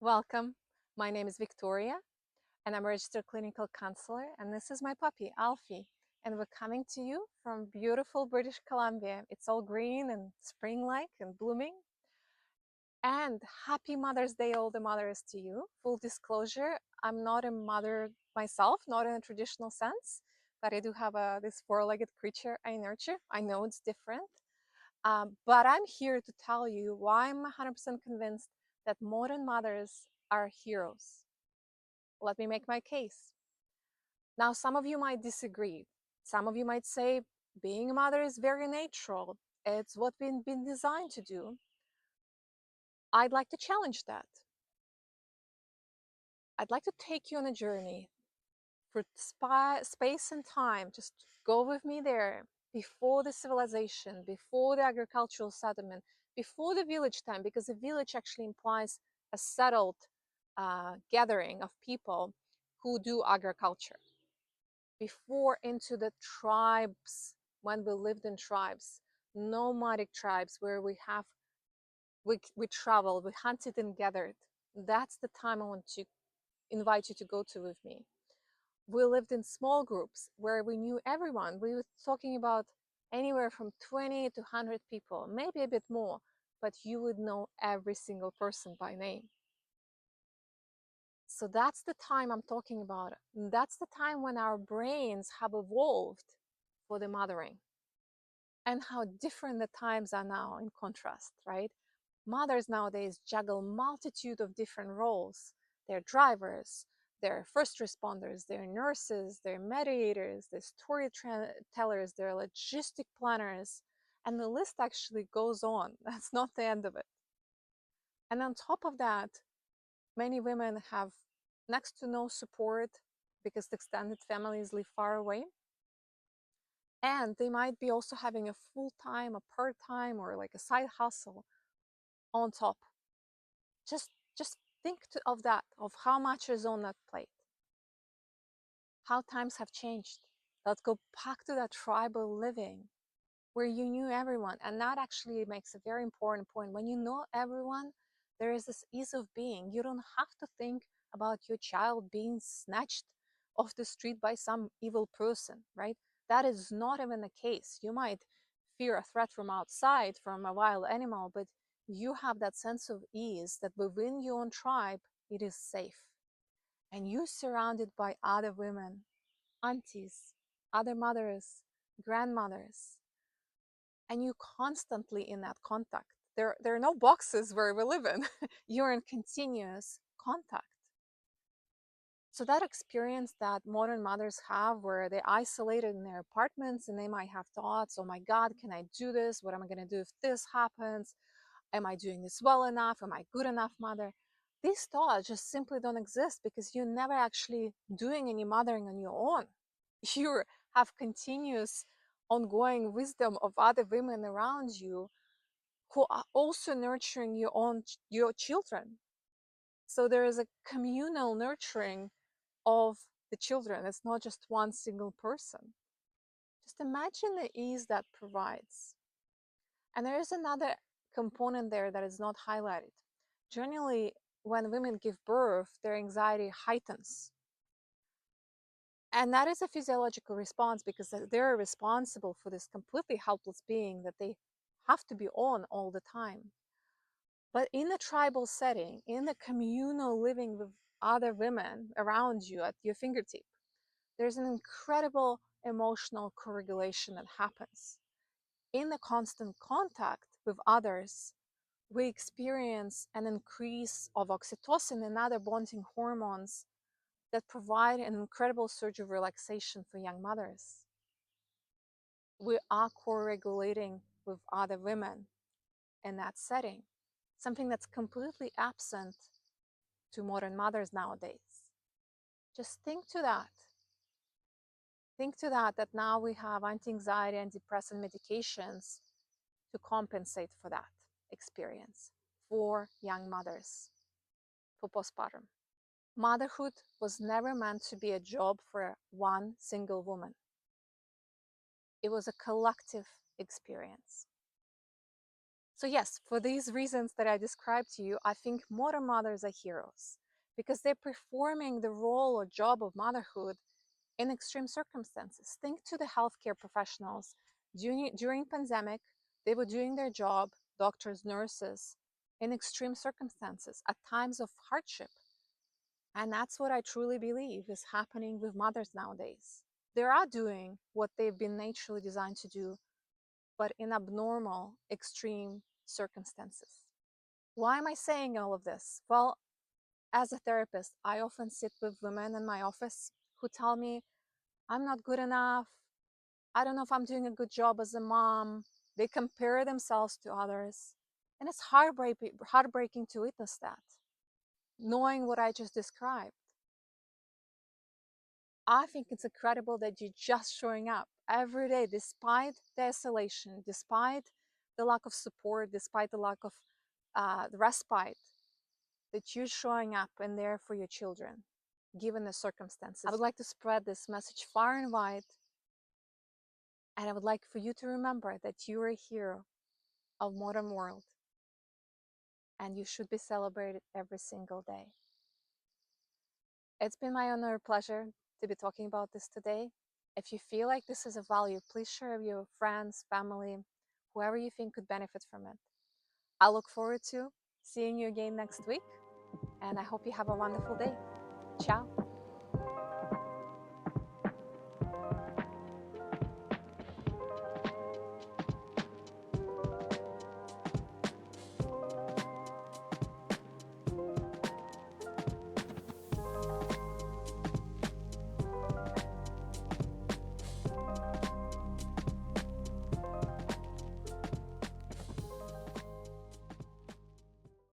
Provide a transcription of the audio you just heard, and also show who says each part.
Speaker 1: Welcome. My name is Victoria, and I'm a registered clinical counselor, and this is my puppy, Alfie. And we're coming to you from beautiful British Columbia. It's all green and spring-like and blooming. And happy Mother's Day, all the mothers to you. Full disclosure, I'm not a mother myself, not in a traditional sense, but I do have this four-legged creature I nurture. I know it's different, but I'm here to tell you why I'm 100% convinced that modern mothers are heroes. Let me make my case. Now, some of you might disagree. Some of you might say being a mother is very natural. It's what we've been designed to do. I'd like to challenge that. I'd like to take you on a journey for space and time. Just go with me there before the civilization, before the agricultural settlement, before the village time, because a village actually implies a settled gathering of people who do agriculture. Before into the tribes, when we lived in tribes, nomadic tribes where we traveled, we hunted and gathered. That's the time I want to invite you to go to with me. We lived in small groups where we knew everyone. We were talking about anywhere from 20 to 100 people, maybe a bit more, but you would know every single person by name. So that's the time I'm talking about. That's the time when our brains have evolved for the mothering. And how different the times are now in contrast, right? Mothers nowadays juggle multitude of different roles. They're drivers, they're first responders, they're nurses, they're mediators, they're storytellers, they're logistic planners, and the list actually goes on. That's not the end of it. And on top of that, many women have next to no support because the extended families live far away. And they might be also having a full-time, a part-time, or like a side hustle on top. Just think of that, of how much is on that plate, how times have changed. Let's go back to that tribal living where you knew everyone. And that actually makes a very important point. When you know everyone, there is this ease of being. You don't have to think about your child being snatched off the street by some evil person, right? That is not even the case. You might fear a threat from outside, from a wild animal, but you have that sense of ease that within your own tribe, it is safe. And you're surrounded by other women, aunties, other mothers, grandmothers, and you constantly in that contact. There are no boxes where we live in. You're in continuous contact. So that experience that modern mothers have where they're isolated in their apartments and they might have thoughts, oh my God, can I do this? What am I going to do if this happens? Am I doing this well enough? Am I good enough mother? These thoughts just simply don't exist because you're never actually doing any mothering on your own. You have continuous ongoing wisdom of other women around you who are also nurturing your children. So there is a communal nurturing of the children. It's not just one single person. Just imagine the ease that provides. And there is another component there that is not highlighted. Generally, when women give birth, their anxiety heightens. And that is a physiological response because they're responsible for this completely helpless being that they have to be on all the time. But in a tribal setting, in a communal living with other women around you at your fingertip, there's an incredible emotional co-regulation that happens. In the constant contact with others, we experience an increase of oxytocin and other bonding hormones that provide an incredible surge of relaxation for young mothers. We are co-regulating with other women in that setting, something that's completely absent to modern mothers nowadays. Just think to that. Think to that, that now we have anti-anxiety and depressant medications to compensate for that experience for young mothers, for postpartum. Motherhood was never meant to be a job for one single woman. It was a collective experience. So yes, for these reasons that I described to you, I think modern mothers are heroes because they're performing the role or job of motherhood in extreme circumstances. Think to the healthcare professionals during pandemic, they were doing their job, doctors, nurses, in extreme circumstances at times of hardship. And that's what I truly believe is happening with mothers nowadays. They are doing what they've been naturally designed to do, but in abnormal, extreme circumstances. Why am I saying all of this? Well, as a therapist, I often sit with women in my office who tell me, I'm not good enough. I don't know if I'm doing a good job as a mom. They compare themselves to others. And it's heartbreaking to witness that, knowing what I just described. I think it's incredible that you're just showing up every day, despite the isolation, despite the lack of support, despite the lack of the respite, that you're showing up and there for your children, given the circumstances. I would like to spread this message far and wide, and I would like for you to remember that you are a hero of modern world, and you should be celebrated every single day. It's been my honor and pleasure to be talking about this today. If you feel like this is of value, please share with your friends, family, whoever you think could benefit from it. I look forward to seeing you again next week, and I hope you have a wonderful day. Ciao.